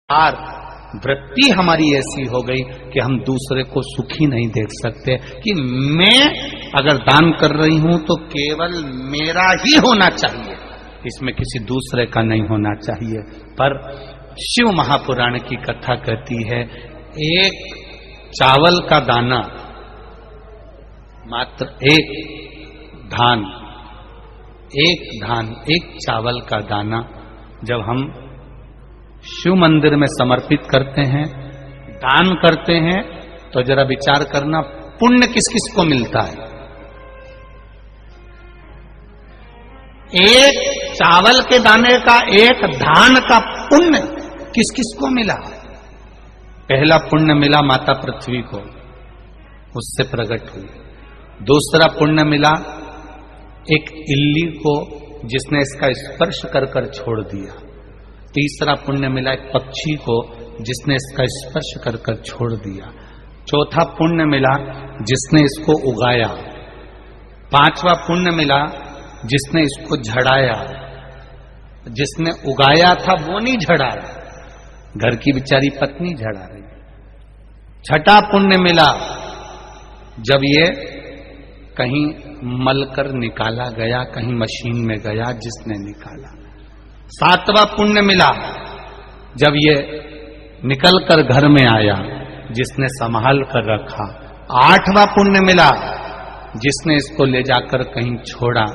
और वृत्ति हमारी ऐसी हो गई कि हम दूसरे को सुखी नहीं देख सकते, कि मैं अगर दान कर रही हूं तो केवल मेरा ही होना चाहिए, इसमें किसी दूसरे का नहीं होना चाहिए। पर शिव महापुराण की कथा कहती है, एक चावल का दाना, मात्र एक धान, एक चावल का दाना जब हम शिव मंदिर में समर्पित करते हैं, दान करते हैं, तो जरा विचार करना पुण्य किस किस को मिलता है। एक चावल के दाने का, एक धान का पुण्य किस किस को मिला? पहला पुण्य मिला माता पृथ्वी को, उससे प्रकट हुई। दूसरा पुण्य मिला एक इल्ली को, जिसने इसका स्पर्श कर कर छोड़ दिया। तीसरा पुण्य मिला एक पक्षी को, जिसने इसका स्पर्श कर कर छोड़ दिया। चौथा पुण्य मिला जिसने इसको उगाया। पांचवा पुण्य मिला जिसने इसको झड़ाया। जिसने उगाया था वो नहीं झड़ाया, घर की बेचारी पत्नी झड़ा रही। छठा पुण्य मिला जब ये कहीं मलकर निकाला गया, कहीं मशीन में गया, जिसने निकाला। सातवां पुण्य मिला जब ये निकलकर घर में आया, जिसने संभाल कर रखा। आठवां पुण्य मिला जिसने इसको ले जाकर कहीं छोड़ा,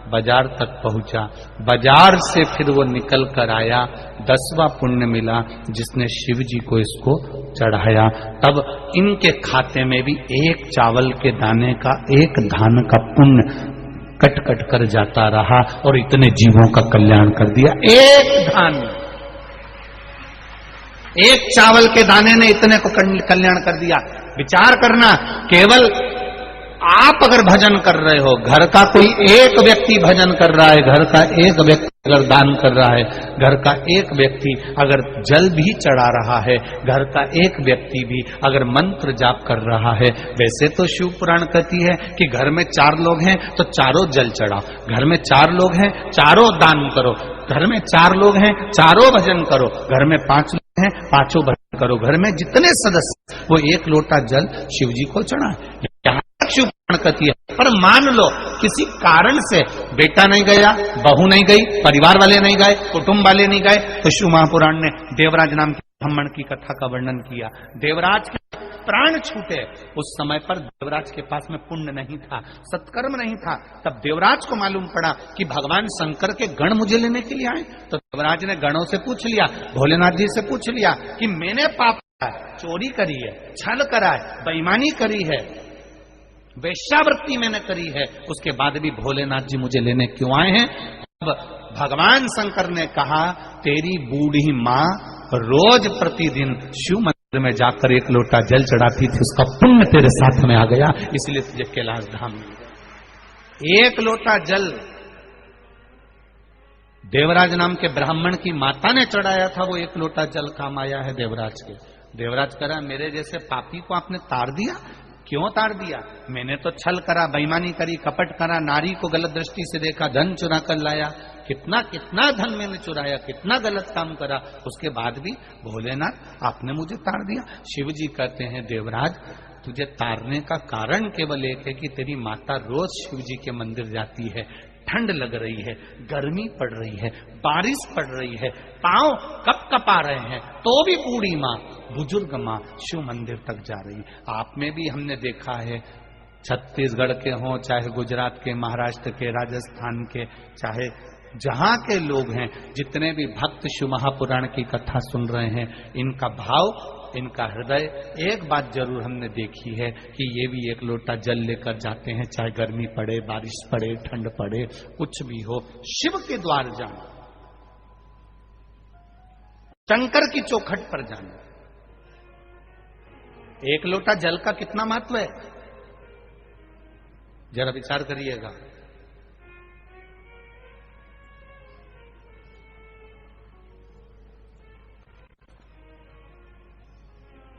बाजार तक पहुंचा, बाजार से फिर वो निकल कर आया। 10वां पुण्य मिला जिसने शिव जी को इसको चढ़ाया। तब इनके खाते में भी एक चावल के दाने का, एक धान का पुण्य कट कट कर जाता रहा और इतने जीवों का कल्याण कर दिया। एक धान, एक चावल के दाने ने इतने को कल्याण कर दिया। विचार करना, केवल आप अगर भजन कर रहे हो, घर का कोई एक व्यक्ति भजन कर रहा है, घर का एक व्यक्ति अगर दान कर रहा है, घर का एक व्यक्ति अगर जल भी चढ़ा रहा है, घर का एक व्यक्ति भी अगर मंत्र जाप कर रहा है। वैसे तो शिव पुराण कहती है कि घर में 4 लोग हैं तो चारों जल चढ़ाओ, घर में 4 लोग हैं चारों दान करो, घर में 4 लोग हैं चारों भजन करो, घर में 5 लोग हैं 5 भजन करो। घर में जितने सदस्य वो 1 लोटा जल शिव जी को चढ़ाए। शिव पुराण कहती है। पर मान लो किसी कारण से बेटा नहीं गया, बहू नहीं गई, परिवार वाले नहीं गए, कुटुंब वाले नहीं गए, तो शिव महापुराण ने देवराज नाम के ब्राह्मण की कथा का वर्णन किया। देवराज के प्राण छूटे। उस समय पर देवराज के पास में पुण्य नहीं था, सत्कर्म नहीं था। तब देवराज को मालूम पड़ा कि भगवान शंकर के गण मुझे लेने के लिए आए। तो देवराज ने गणों से पूछ लिया, भोलेनाथ जी से पूछ लिया कि मैंने पाप चोरी करी है, छल करा है, बेईमानी करी है, वेश्यावृत्ति मैंने करी है, उसके बाद भी भोलेनाथ जी मुझे लेने क्यों आए हैं? अब भगवान शंकर ने कहा, तेरी बूढ़ी माँ रोज प्रतिदिन शिव मंदिर में जाकर 1 लोटा जल चढ़ाती थी, उसका पुण्य तेरे साथ में आ गया, इसलिए तुझे कैलाश धाम मिल गया। 1 लोटा जल देवराज नाम के ब्राह्मण की माता ने चढ़ाया था, वो 1 लोटा जल काम आया है देवराज के। देवराज करा, मेरे जैसे पापी को आपने तार दिया। क्यों तार दिया? मैंने तो छल करा, बेईमानी करी, कपट करा, नारी को गलत दृष्टि से देखा, धन चुरा कर लाया, कितना कितना धन मैंने चुराया, कितना गलत काम करा, उसके बाद भी भोलेनाथ आपने मुझे तार दिया। शिव जी कहते हैं, देवराज तुझे तारने का कारण केवल एक है कि तेरी माता रोज शिव जी के मंदिर जाती है, ठंड लग रही है, गर्मी पड़ रही है, बारिश पड़ रही है, पांव कप कपा रहे हैं, तो भी बूढ़ी माँ, बुजुर्ग माँ शिव मंदिर तक जा रही। आप में भी हमने देखा है, छत्तीसगढ़ के हों, चाहे गुजरात के, महाराष्ट्र के, राजस्थान के, चाहे जहां के लोग हैं, जितने भी भक्त शिव महापुराण की कथा सुन रहे हैं, इनका भाव, इनका हृदय, एक बात जरूर हमने देखी है कि ये भी 1 लोटा जल लेकर जाते हैं, चाहे गर्मी पड़े, बारिश पड़े, ठंड पड़े, कुछ भी हो, शिव के द्वार जाना, शंकर की चौखट पर जाना। 1 लोटा जल का कितना महत्व है, जरा विचार करिएगा।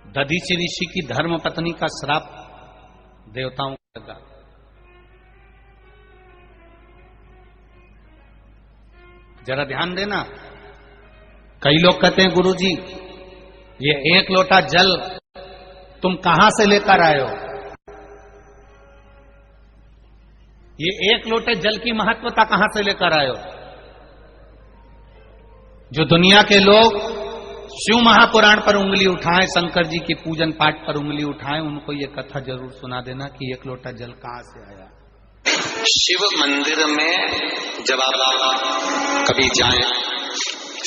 दधीचि ऋषि की धर्म पत्नी का श्राप देवताओं को लगा। जरा ध्यान देना, कई लोग कहते हैं गुरुजी ये एक लोटा जल तुम कहां से लेकर आए हो? ये एक लोटे जल की महत्वता कहां से लेकर आए हो? जो दुनिया के लोग शिव महापुराण पर उंगली उठाएं, शंकर जी की पूजन पाठ पर उंगली उठाएं, उनको ये कथा जरूर सुना देना कि एक लोटा जल कहां से आया। शिव मंदिर में जब आप कभी जाएं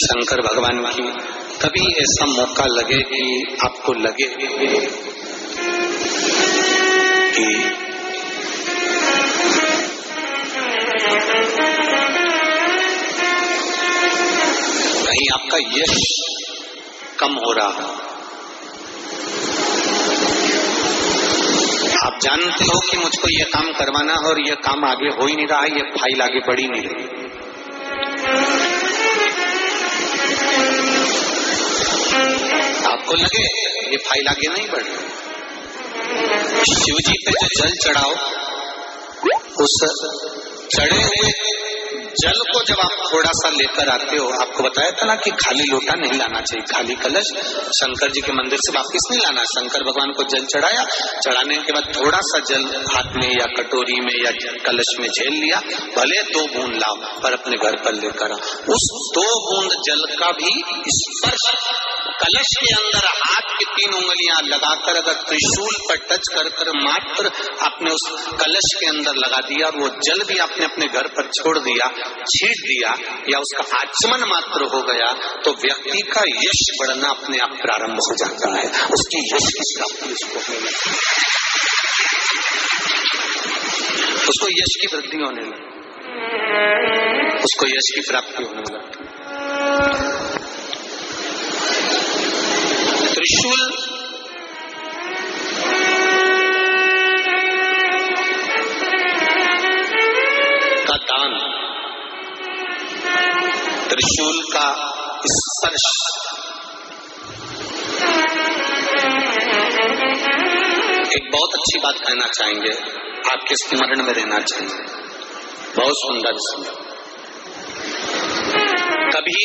शंकर भगवान की, कभी ऐसा मौका लगे कि आपको लगे कि कहीं आपका यश कम हो रहा, आप जानते हो कि मुझको ये काम करवाना है और ये काम आगे हो ही नहीं रहा, ये फाइल आगे बढ़ ही नहीं रही, आपको लगे ये फाइल आगे नहीं बढ़ रही, शिव जी पे जो जल चढ़ाओ, उस चढ़े हुए जल को जब आप थोड़ा सा लेकर आते हो, आपको बताया था ना कि खाली लोटा नहीं लाना चाहिए, खाली कलश शंकर जी के मंदिर से वापस नहीं लाना। शंकर भगवान को जल चढ़ाया, चढ़ाने के बाद थोड़ा सा जल हाथ में या कटोरी में या कलश में झेल लिया, भले 2 बूंद लाओ पर अपने घर पर लेकर आओ। उस 2 बूंद जल का भी स्पर्श कलश के अंदर हाथ की 3 उंगलियां लगाकर अगर त्रिशूल पर टच कर मात्र आपने उस कलश के अंदर लगा दिया, वो जल भी आपने अपने घर पर छोड़ दिया, छीट दिया या उसका आचमन मात्र हो गया, तो व्यक्ति का यश बढ़ना अपने आप प्रारंभ हो जाता है, उसकी यश की प्राप्ति उसको यश की वृद्धि होने लगती, उसको यश की प्राप्ति होने लगती। त्रिशूल का दान, त्रिशूल का स्पर्श एक बहुत अच्छी बात कहना चाहेंगे, आपके स्मरण में रहना चाहिए, बहुत सुंदर सुंदर। कभी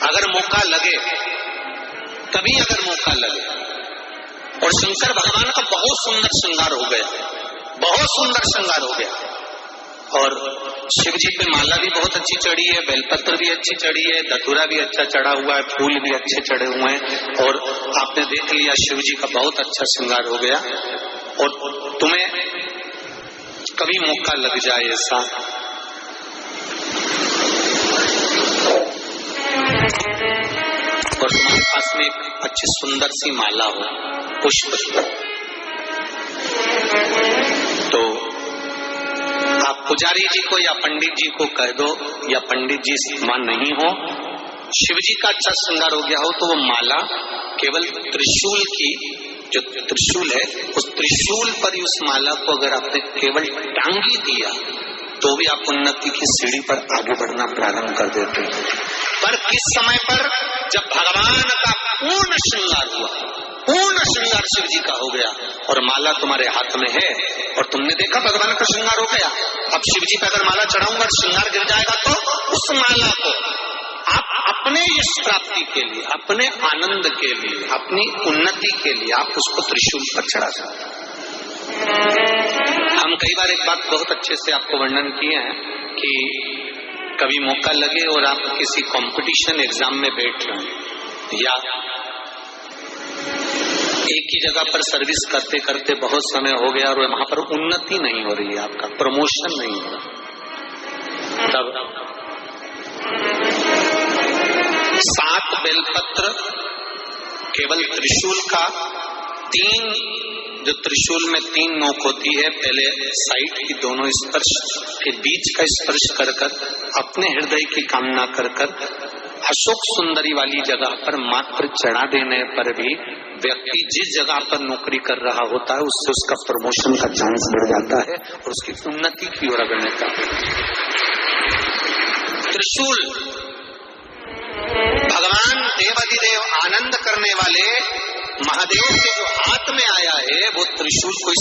अगर मौका लगे, कभी अगर मौका लगे, और शंकर भगवान का बहुत सुंदर श्रृंगार हो गया, बहुत सुंदर श्रृंगार हो गया, और शिव जी पे माला भी बहुत अच्छी चढ़ी है, बेलपत्र भी अच्छी चढ़ी है, धतूरा भी अच्छा चढ़ा हुआ है, फूल भी अच्छे चढ़े हुए हैं, और आपने देख लिया शिव जी का बहुत अच्छा श्रृंगार हो गया, और तुम्हें कभी मौका लग जाए ऐसा, और तुम्हारे पास में एक अच्छी सुंदर सी माला हो, पुष्प, तो आप पुजारी जी को या पंडित जी को कह दो, या पंडित जी समान नहीं हो, शिव जी का अच्छा श्रृंगार हो गया हो, तो वो माला केवल त्रिशूल की, जो त्रिशूल है उस त्रिशूल पर ही उस माला को अगर आपने केवल टांगी दिया, तो भी आप उन्नति की सीढ़ी पर आगे बढ़ना प्रारंभ कर देते हैं। पर किस समय पर, जब भगवान का पूर्ण श्रृंगार हुआ, पूर्ण श्रृंगार शिव जी का हो गया, और माला तुम्हारे हाथ में है, और तुमने देखा भगवान का श्रृंगार हो गया, अब शिव जी पे अगर माला चढ़ाऊंगा श्रृंगार गिर जाएगा, तो उस माला को आप अपने यश प्राप्ति के लिए, अपने आनंद के लिए, अपनी उन्नति के लिए आप उसको त्रिशूल पर चढ़ा सकते हैं। हम कई बार एक बात बहुत अच्छे से आपको वर्णन किए हैं कि कभी मौका लगे और आप किसी कंपटीशन एग्जाम में बैठ रहे हैं, या एक ही जगह पर सर्विस करते करते बहुत समय हो गया और वहां पर उन्नति नहीं हो रही है, आपका प्रमोशन नहीं हो रहा, तब 7 बेलपत्र केवल त्रिशूल का, 3 जो त्रिशूल में 3 नोक होती है, पहले साइड की दोनों स्पर्श, फिर बीच का स्पर्श कर कर अपने हृदय की कामना कर कर अशोक सुंदरी वाली जगह पर मात्र चढ़ा देने पर भी व्यक्ति जिस जगह पर नौकरी कर रहा होता है उससे उसका प्रमोशन का चांस बढ़ जाता है और उसकी उन्नति की ओर अग्रणी का। त्रिशूल भगवान देवाधिदेव आनंद करने वाले महादेव के जो हाथ में आया है, वो त्रिशूल को